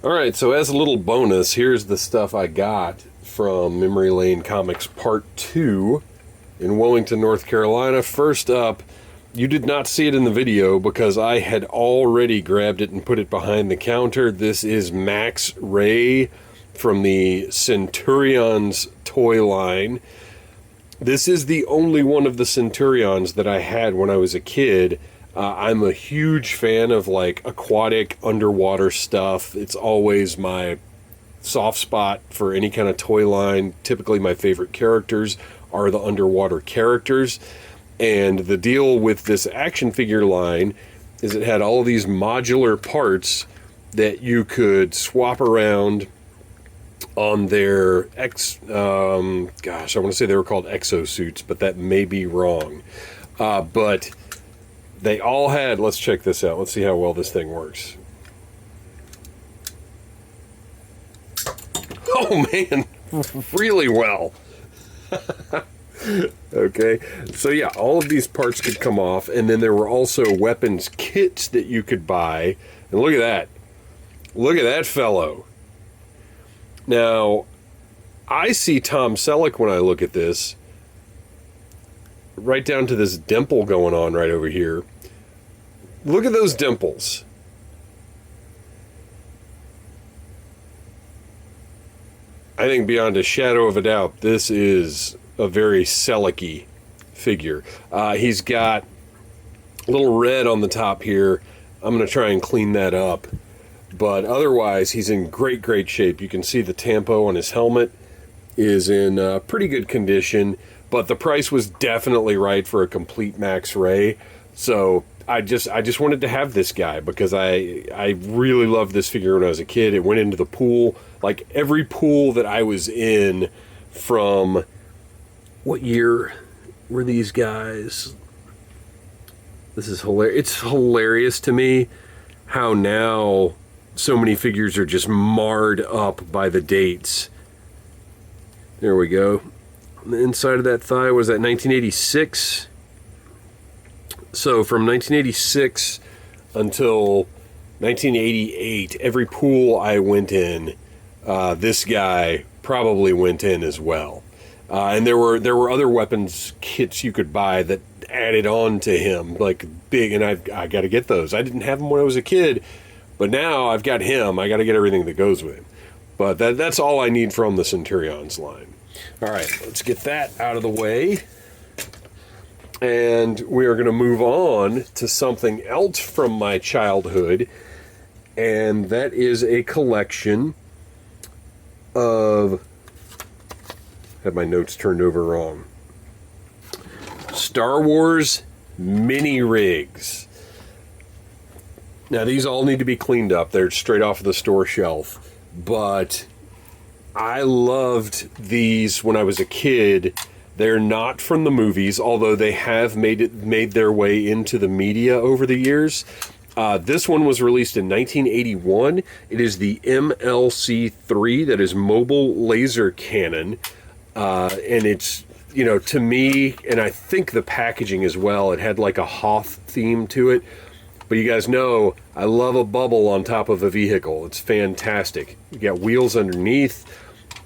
Alright, so as a little bonus, here's the stuff I got from Memory Lane Comics Part 2 in Wilmington, North Carolina. First up, you did not see it in the video because I had already grabbed it and put it behind the counter. This is Max Ray from the Centurions toy line. This is the only one of the Centurions that I had when I was a kid. I'm a huge fan of like aquatic underwater stuff. It's always my soft spot for any kind of toy line. Typically my favorite characters are the underwater characters. And the deal with this action figure line is it had all of these modular parts that you could swap around on their I want to say they were called exosuits, but that may be wrong. But they all had, let's check this out. Let's see how well this thing works. Oh man, really well. Okay, so yeah, all of these parts could come off, and then there were also weapons kits that you could buy. And look at that. Look at that fellow. Now, I see Tom Selleck when I look at this, right down to this dimple going on right over here. Look at those dimples. I think beyond a shadow of a doubt, this is a very Selleck-y figure. He's got a little red on the top here. I'm going to try and clean that up. But otherwise, he's in great shape. You can see the tampo on his helmet is in pretty good condition. But the price was definitely right for a complete Max Ray. So I just wanted to have this guy because I really loved this figure when I was a kid. It went into the pool. Like every pool that I was in from... What year were these guys? This is hilarious. It's hilarious to me how now so many figures are just marred up by the dates. There we go. On the inside of that thigh was that 1986. So from 1986 until 1988, every pool I went in, this guy probably went in as well. And there were other weapons kits you could buy that added on to him, like big, and I got to get those. I didn't have them when I was a kid, but now I've got him. I got to get everything that goes with him. But that's all I need from the Centurions line. All right, let's get that out of the way. And we are going to move on to something else from my childhood, and that is a collection of... Had my notes turned over wrong. Star Wars mini rigs. Now these all need to be cleaned up. They're straight off of the store shelf. But I loved these when I was a kid. They're not from the movies, although they have made their way into the media over the years. This one was released in 1981. It is the MLC3, that is Mobile Laser Cannon. And it's, you know, to me, and I think the packaging as well, it had like a Hoth theme to it. But you guys know, I love a bubble on top of a vehicle. It's fantastic. You got wheels underneath,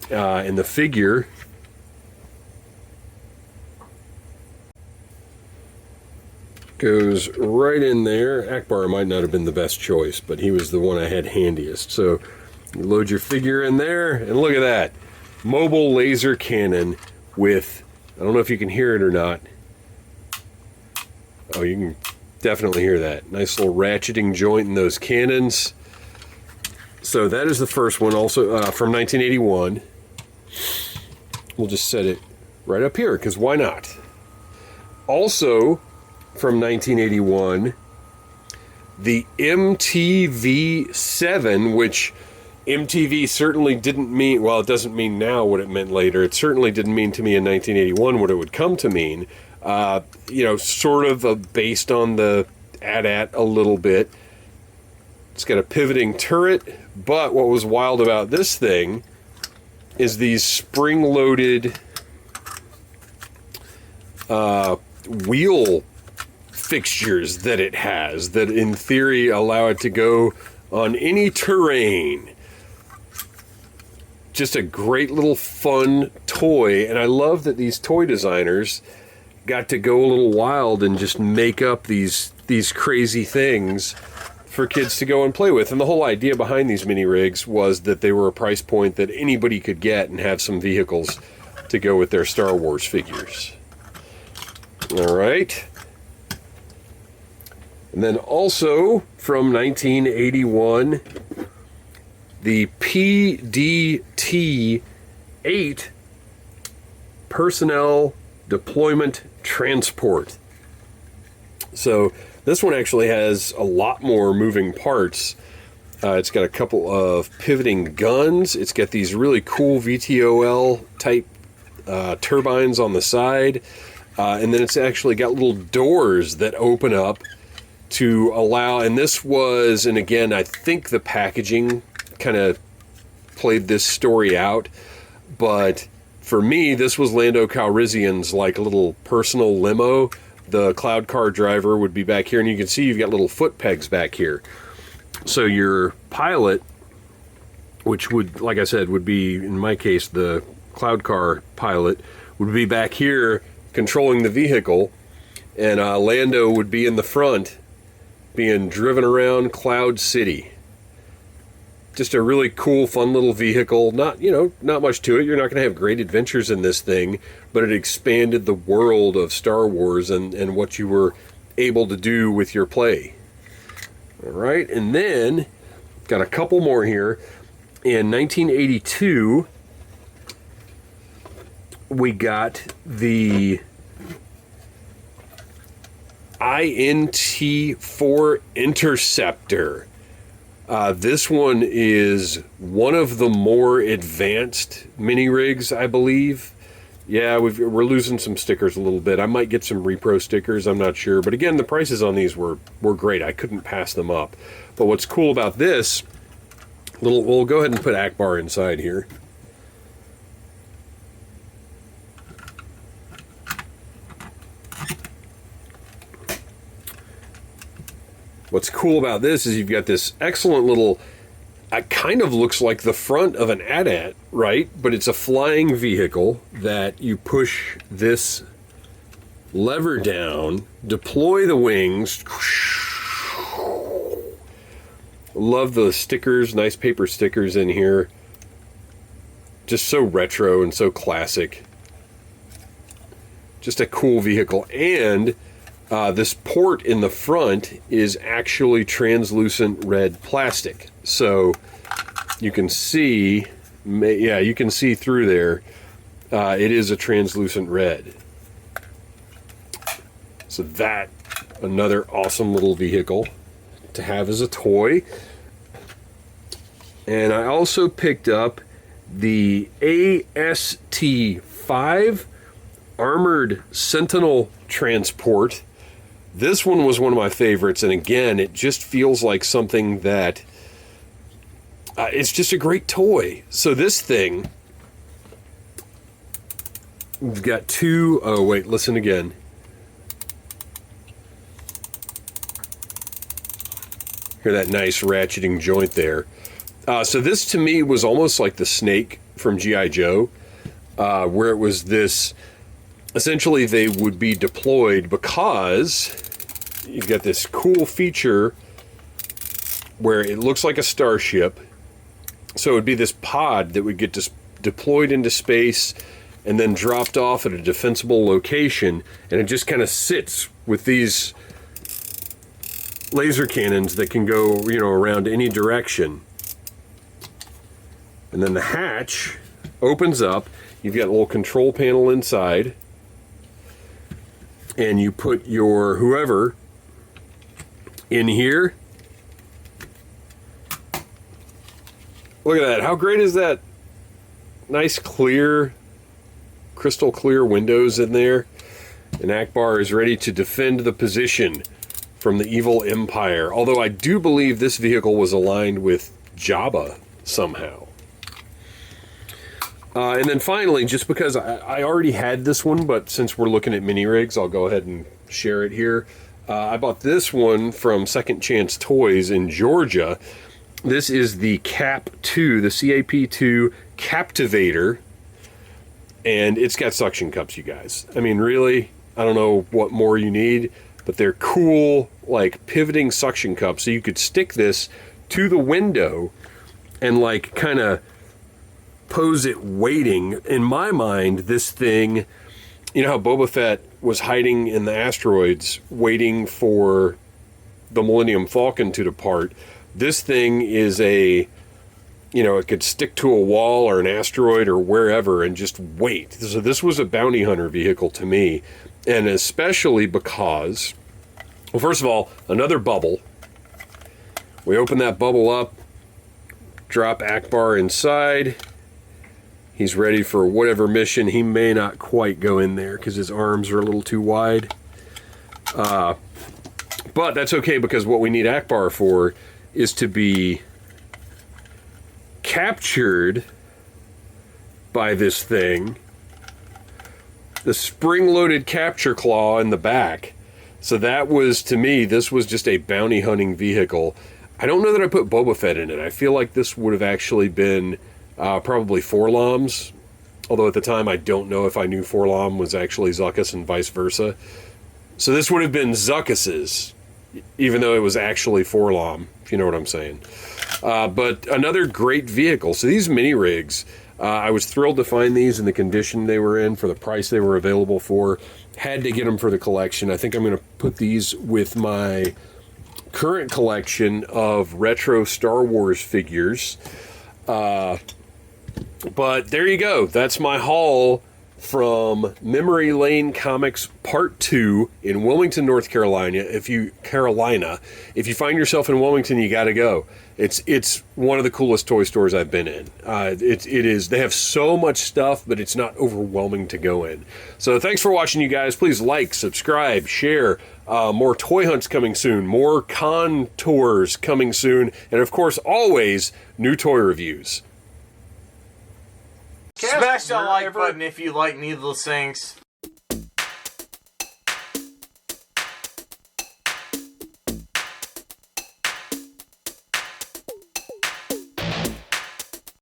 and the figure goes right in there. Akbar might not have been the best choice, but he was the one I had handiest. So you load your figure in there, and look at that. Mobile laser cannon with, I don't know if you can hear it or not. Oh, you can definitely hear that. Nice little ratcheting joint in those cannons. So that is the first one, also from 1981. We'll just set it right up here, because why not? Also from 1981, the MTV7, which... MTV certainly didn't mean, well, it doesn't mean now what it meant later. It certainly didn't mean to me in 1981 what it would come to mean. You know, sort of based on the AT-AT a little bit. It's got a pivoting turret, but what was wild about this thing is these spring-loaded wheel fixtures that it has that in theory allow it to go on any terrain. just a great little fun toy, and I love that these toy designers got to go a little wild and just make up these crazy things for kids to go and play with. And the whole idea behind these mini rigs was that they were a price point that anybody could get and have some vehicles to go with their Star Wars figures. All right. And then also from 1981, the PDT-8 Personnel Deployment Transport. So this one actually has a lot more moving parts. It's got a couple of pivoting guns. It's got these really cool VTOL type turbines on the side. And then it's actually got little doors that open up to allow, and this was, and again, I think the packaging kind of played this story out, but for me, this was Lando Calrissian's like a little personal limo. The cloud car driver would be back here, and you can see you've got little foot pegs back here. So your pilot, which would, like I said, would be, in my case, the cloud car pilot, would be back here controlling the vehicle, and Lando would be in the front being driven around Cloud City. Just a really cool, fun little vehicle. Not much to it. You're not going to have great adventures in this thing, but it expanded the world of Star Wars and what you were able to do with your play. All right, and then got a couple more here. In 1982, we got the INT4 Interceptor. This one is one of the more advanced mini rigs, I believe. Yeah, we're losing some stickers a little bit. I might get some repro stickers, I'm not sure. But again, the prices on these were great. I couldn't pass them up. But what's cool about this, we'll go ahead and put Akbar inside here. What's cool about this is you've got this excellent little, it kind of looks like the front of an AT-AT, right? But it's a flying vehicle that you push this lever down, deploy the wings. Love the stickers, nice paper stickers in here. Just so retro and so classic. Just a cool vehicle. And this port in the front is actually translucent red plastic. So you can see, you can see through there. It is a translucent red. So that, another awesome little vehicle to have as a toy. And I also picked up the AST-5 Armored Sentinel Transport. This one was one of my favorites, and again, it just feels like something that it's just a great toy. So this thing, we've got two, oh wait, listen again. Hear that nice ratcheting joint there. So this to me was almost like the snake from G.I. Joe, where it was this, essentially they would be deployed because you've got this cool feature where it looks like a starship. So it would be this pod that would get deployed into space and then dropped off at a defensible location, and it just kind of sits with these laser cannons that can go, around any direction. And then the hatch opens up. You've got a little control panel inside, and you put your whoever in here. Look at that. How great is that? Nice clear, crystal clear windows in there. And Akbar is ready to defend the position from the evil empire. Although I do believe this vehicle was aligned with Jabba somehow. And then finally, just because I already had this one, but since we're looking at mini rigs, I'll go ahead and share it here. I bought this one from Second Chance Toys in Georgia. This is the CAP2, the CAP2 Captivator, and it's got suction cups, you guys. I mean, really, I don't know what more you need, but they're cool, like pivoting suction cups. So you could stick this to the window and like kind of pose it waiting. In my mind, this thing, you know how Boba Fett was hiding in the asteroids waiting for the Millennium Falcon to depart? This thing is a, you know, it could stick to a wall or an asteroid or wherever and just wait. So this was a bounty hunter vehicle to me, and especially because, well, first of all, another bubble. We open that bubble up, drop Akbar inside. He's ready for whatever mission. He may not quite go in there because his arms are a little too wide. But that's okay, because what we need Akbar for is to be captured by this thing. The spring-loaded capture claw in the back. So that was, to me, this was just a bounty hunting vehicle. I don't know that I put Boba Fett in it. I feel like this would have actually been probably Forlom's, although at the time I don't know if I knew Forlom was actually Zuckuss and vice versa. So this would have been Zuckuss's, even though it was actually Forlom, if you know what I'm saying. But another great vehicle. So these mini rigs, I was thrilled to find these in the condition they were in for the price they were available for. Had to get them for the collection. I think I'm going to put these with my current collection of retro Star Wars figures. But there you go. That's my haul from Memory Lane Comics Part 2 in Wilmington, North Carolina. If you find yourself in Wilmington, you got to go. It's one of the coolest toy stores I've been in. It is. They have so much stuff, but it's not overwhelming to go in. So thanks for watching, you guys. Please like, subscribe, share. More toy hunts coming soon. More con tours coming soon. And of course, always new toy reviews. Smash that like button if you like Needless Things.